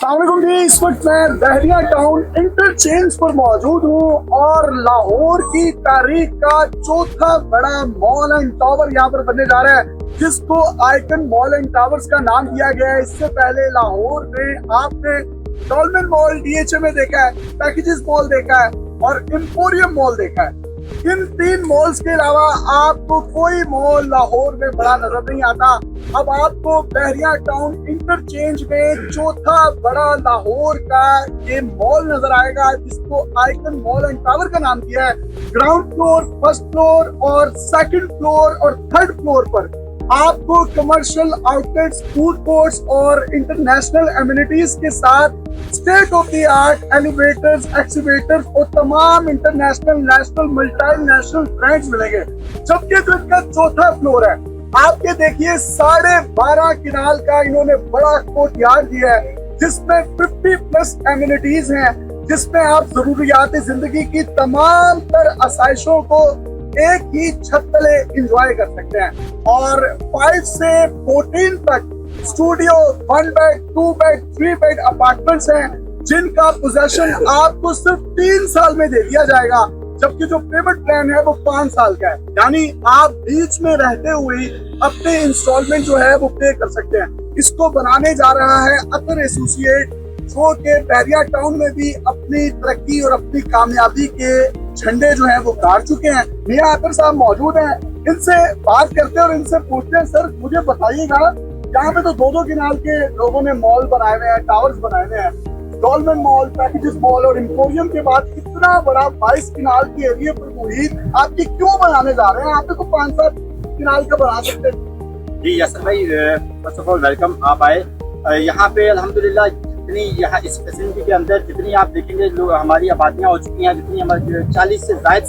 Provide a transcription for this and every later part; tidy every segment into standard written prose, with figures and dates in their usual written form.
अस्सलामुअलैकुम जी। इस वक्त मैं बहरिया टाउन इंटरचेंज पर मौजूद हूँ और लाहौर की तारीख का चौथा बड़ा मॉल एंड टावर यहाँ पर बनने जा रहा है, जिसको आइकन मॉल एंड टावर्स का नाम दिया गया है। इससे पहले लाहौर में आपने डॉल्मेन मॉल डीएचए में देखा है, पैकेजेस मॉल देखा है और एम्पोरियम मॉल देखा है। इन तीन मॉल्स के अलावा आपको कोई मॉल लाहौर में बड़ा नजर नहीं आता। अब आपको बहरिया टाउन इंटरचेंज में चौथा बड़ा लाहौर का ये मॉल नजर आएगा, जिसको आइकन मॉल एंड टावर का नाम दिया है। ग्राउंड फ्लोर, फर्स्ट फ्लोर और सेकंड फ्लोर और थर्ड फ्लोर पर आपको कमर्शियल आउटलेट्स, फूड कोर्ट्स और इंटरनेशनल एमिनिटीज के साथ state of the art elevators, escalators और तमाम इंटरनेशनल, नेशनल, मल्टीनेशनल ब्रांड्स मिलेंगे। जबकि जो इनका चौथा फ्लोर है, आपके देखिए 12.5 किनाल का इन्होंने बड़ा कोर्टयार्ड दिया है, जिसमें 50+ एमिनिटीज हैं, जिसमें आप जरूरियात जिंदगी की तमाम तर आसाइशों को एक ही छत तले एंजॉय कर सकते हैं। और 5 से 14 तक studio, 1 bed, 2 bed, 3 bed apartments हैं, जिनका पोजेशन आपको सिर्फ 3 साल में दे दिया जाएगा, जबकि जो पेमेंट प्लान है वो 5 साल का है। यानी आप बीच में रहते हुए अपने इंस्टॉलमेंट जो है वो पे कर सकते हैं। इसको बनाने जा रहा है अतर एसोसिएट, जो के बहरिया टाउन में भी अपनी तरक्की और अपनी कामयाबी के झंडे जो हैं वो गाड़ चुके हैं। मियां अतर साहब मौजूद हैं, इनसे बात करते हैं और इनसे पूछते हैं, सर मुझे बताइएगा, यहाँ पे तो 2-2 किनाल के लोगों ने मॉल बनाए हुए हैं, टावर्स बनाए हुए हैं, डॉल्मेन मॉल, पैकेजेस मॉल और एम्पोरियम के बाद इतना बड़ा 22 किनाल के एरिया पर मुहित आपकी क्यों बनाने जा रहे हैं? आप तो 5-7 किनाल का बना सकते हैं। जी यासर भाई, फर्स्ट ऑफ ऑल वेलकम। आप आए यहाँ पे अल्हम्दुलिल्लाह। जितनी यहाँ इस फैसिलिटी के अंदर जितनी आप देखेंगे लोग हमारी आबादियाँ हो चुकी हैं, जितनी हमारी 40 से ज़ायद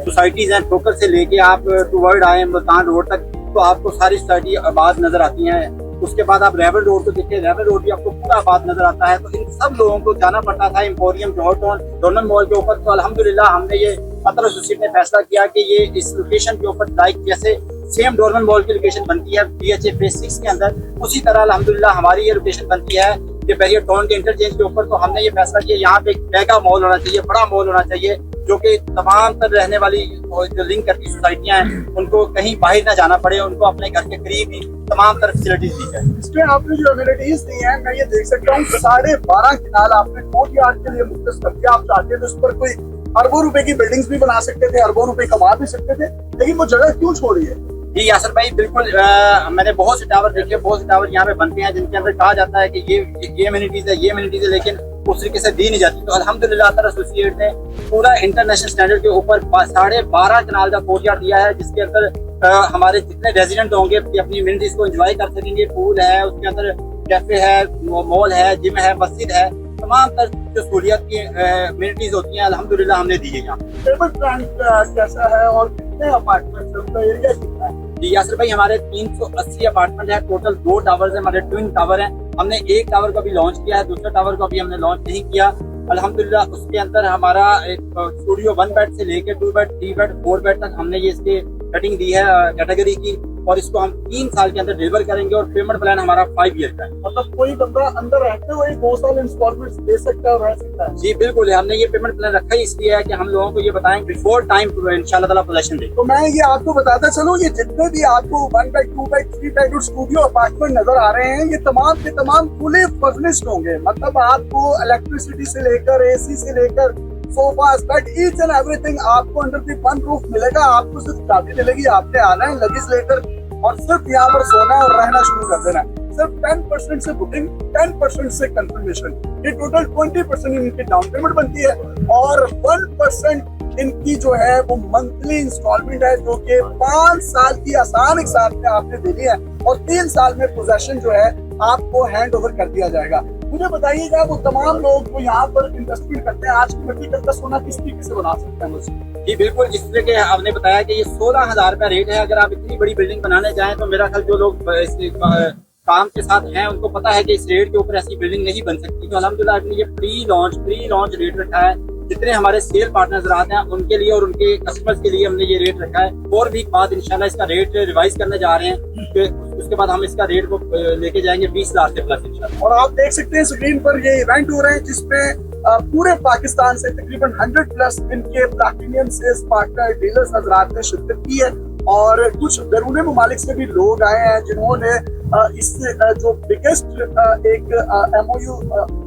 सोसाइटीज़ हैं, ठोकर से लेके आप टूवर्ड आए मुल्तान रोड तक, तो आपको सारी सोसाइटी आबाद नजर आती हैं। उसके बाद आप रेवल रोड को देखिए, रेवल रोड भी आपको पूरा आबाद नजर आता है। तो इन सब लोगों को जाना पड़ता था एम्पोरियम, जौहर टाउन, डॉल्मेन मॉल के ऊपर। तो अल्हम्दुलिल्लाह हमने ये अतर एसोसिएट ने फैसला किया कि ये इस लोकेशन के ऊपर, लाइक जैसे सेम डॉल्मेन मॉल की लोकेशन बनती है डीएचए फेज 6 के अंदर, उसी तरह अल्हम्दुलिल्लाह हमारी ये लोकेशन बनती है कि बहरिया टाउन के इंटरचेंज के ऊपर। तो हमने ये फैसला किया यहाँ पे एक मेगा मॉल होना चाहिए, बड़ा मॉल होना चाहिए, जो कि तमाम तर रहने वाली जो लिंक करती सोसाइटियाँ हैं उनको कहीं बाहर ना जाना पड़े, उनको अपने घर के करीब ही तमाम तरह फैसिलिटीज दी जाए। इसमें आपने जो एमिनिटीज दी हैं, मैं ये देख सकता हूँ 12.5 किनाल आपने कोर्टयार्ड के लिए मुख्तस कर दिया। आप चाहते थे उस पर कोई अरबों रुपए की बिल्डिंग्स भी बना सकते थे, अरबों रुपए कमा भी सकते थे, लेकिन वो जगह क्यों छोड़ी है? जी यासर भाई, बिल्कुल मैंने बहुत से टावर देखे, बहुत से टावर यहाँ पे बनते हैं जिनके अंदर कहा जाता है कि ये एमिनिटीज है, ये एमिनिटीज है, लेकिन उस तरीके से दी नहीं जाती। तो अल्हम्दुलिल्लाह अतर एसोसिएट ने पूरा इंटरनेशनल स्टैंडर्ड के ऊपर 12.5 किनाल का कोर्टयार्ड दिया है, जिसके अंदर हमारे जितने रेजिडेंट होंगे अपनी एमिनिटीज को एंजॉय कर सकेंगे। पूल है, उसके अंदर कैफे है, मॉल है, जिम है, मस्जिद है, तमाम तरह जो सहूलियत की एमिनिटीज होती हैं अल्हम्दुलिल्लाह हमने दी है यहाँ। पेमेंट प्लान कैसा है और कितने अपार्टमेंट्स हैं, उनका एरिया कितना है? जी यासर भाई, हमारे 380 अपार्टमेंट है, टोटल 2 टावर्स है, हमारे ट्विन टावर हैं। हमने एक टावर को अभी लॉन्च किया है, दूसरा टावर को अभी हमने लॉन्च नहीं किया। अल्हम्दुलिल्लाह उसके अंदर हमारा एक स्टूडियो 1 बेड से लेके 2 बेड, 3 बेड, 4 बेड तक हमने ये इसके कटिंग दी है कैटेगरी की, और इसको हम 3 साल के अंदर डिलीवर करेंगे। और पेमेंट प्लान हमारा 5 ईयर का है। मतलब कोई बंदा अंदर रहते हुए 2 साल इंस्टॉलमेंट दे सकता है और रह सकता है? जी बिल्कुल, हमने ये पेमेंट प्लान रखा ही इसलिए है कि हम लोगों को ये बताएं बिफोर टाइम इंशाल्लाह ताला पोजेशन दे। तो मैं ये आपको बताता चलूं, ये जितने भी आपको 1 बेड, 2 बेड, 3 बेड और स्टूडियो अपार्टमेंट नजर आ रहे हैं, ये तमाम के तमाम फुली फर्निश्ड होंगे। मतलब आपको इलेक्ट्रिसिटी से लेकर, एसी से लेकर, sofa, bed, each and everything आपको अंडर द वन रूफ मिलेगा। आपको सिर्फ चाबी मिलेगी, आपने आना है लगेज लेकर और सिर्फ यहाँ पर सोना और रहना शुरू कर देना है। सिर्फ 10% से बुकिंग, 10% से कंफर्मेशन, ये टोटल 20% इनकी डाउन पेमेंट बनती है और 1% इनकी जो है वो मंथली इंस्टॉलमेंट है, जो कि 5 साल की आसान एक साथ में आपने देनी है और 3 साल में पोजेशन जो है आपको हैंड ओवर कर दिया जाएगा। मुझे बताइएगा, वो तमाम लोग जो यहाँ पर इन्वेस्टमेंट करते हैं, आज की मिट्टी का सोना किस तरीके से बना सकते हैं मुझे? जी बिल्कुल, जिस तरह के आपने बताया कि ये 16,000 का रेट है। अगर आप इतनी बड़ी बिल्डिंग बनाने जाएं तो मेरा ख्याल जो लोग इस काम के साथ हैं उनको पता है कि इस रेट के ऊपर ऐसी बिल्डिंग नहीं बन सकती। तो अल्हम्दुलिल्लाह आपने ये प्री लॉन्च रेट रखा है, जितने हमारे सेल पार्टनर्स आते हैं उनके लिए और उनके कस्टमर्स के लिए हमने ये रेट रखा है। 4 वीक बाद इंशाल्लाह इसका रेट रिवाइज करने जा रहे हैं, फिर उसके बाद हम इसका रेट को लेके जाएंगे 20 लाख से प्लस इंशाल्लाह। और आप देख सकते हैं स्क्रीन पर ये इवेंट हो रहे हैं जिसमें पूरे पाकिस्तान से तकरीबन 100 प्लस इनके प्लैटिनियम सेल्स पार्टनर डीलर्स हजरात ने शिरकत की है और कुछ बैरून मुमालिक से भी लोग आए हैं जिन्होंने इससे जो बिगेस्ट एक MOU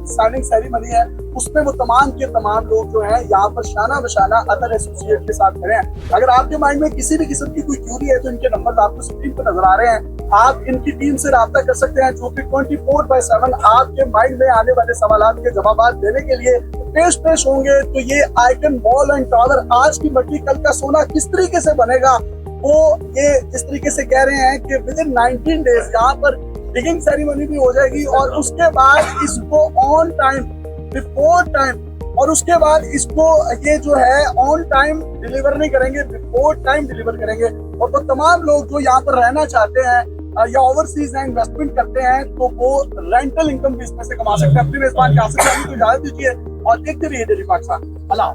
साइनिंग सेरेमनी है उसमें वो तमाम के तमाम लोग जो हैं यहाँ पर शाना बशाना अदर एसोसिएट के साथ खड़े हैं। अगर आपके माइंड में किसी भी किस्म की कोई क्यूरी है तो इनके नंबर आपको स्क्रीन पर नजर आ रहे हैं, आप इनकी टीम से राब्ता कर सकते हैं जो कि 24/7 आपके माइंड में आने वाले सवालात के जवाब देने के लिए पेश होंगे। तो ये आइकन मॉल एंड टावर आज की मट्टी कल का सोना किस तरीके से बनेगा, वो ये जिस तरीके से कह रहे हैं कि विद इन 19 डेज यहाँ पर डिगिंग सेरेमनी भी हो जाएगी और उसके बाद इसको ऑन टाइम बिफोर टाइम और उसके बाद इसको ये जो है ऑन टाइम डिलीवर नहीं करेंगे, बिफोर टाइम डिलीवर करेंगे। और वो तमाम लोग जो यहाँ पर रहना चाहते हैं या ओवरसीज में इन्वेस्टमेंट करते हैं तो वो रेंटल इनकम भी इसमें से कमा सकते हैं। अपनी मेजबान यासिर को इजाजत दीजिए और देखते रहिए डेली पाकिस्तान। अल्लाह।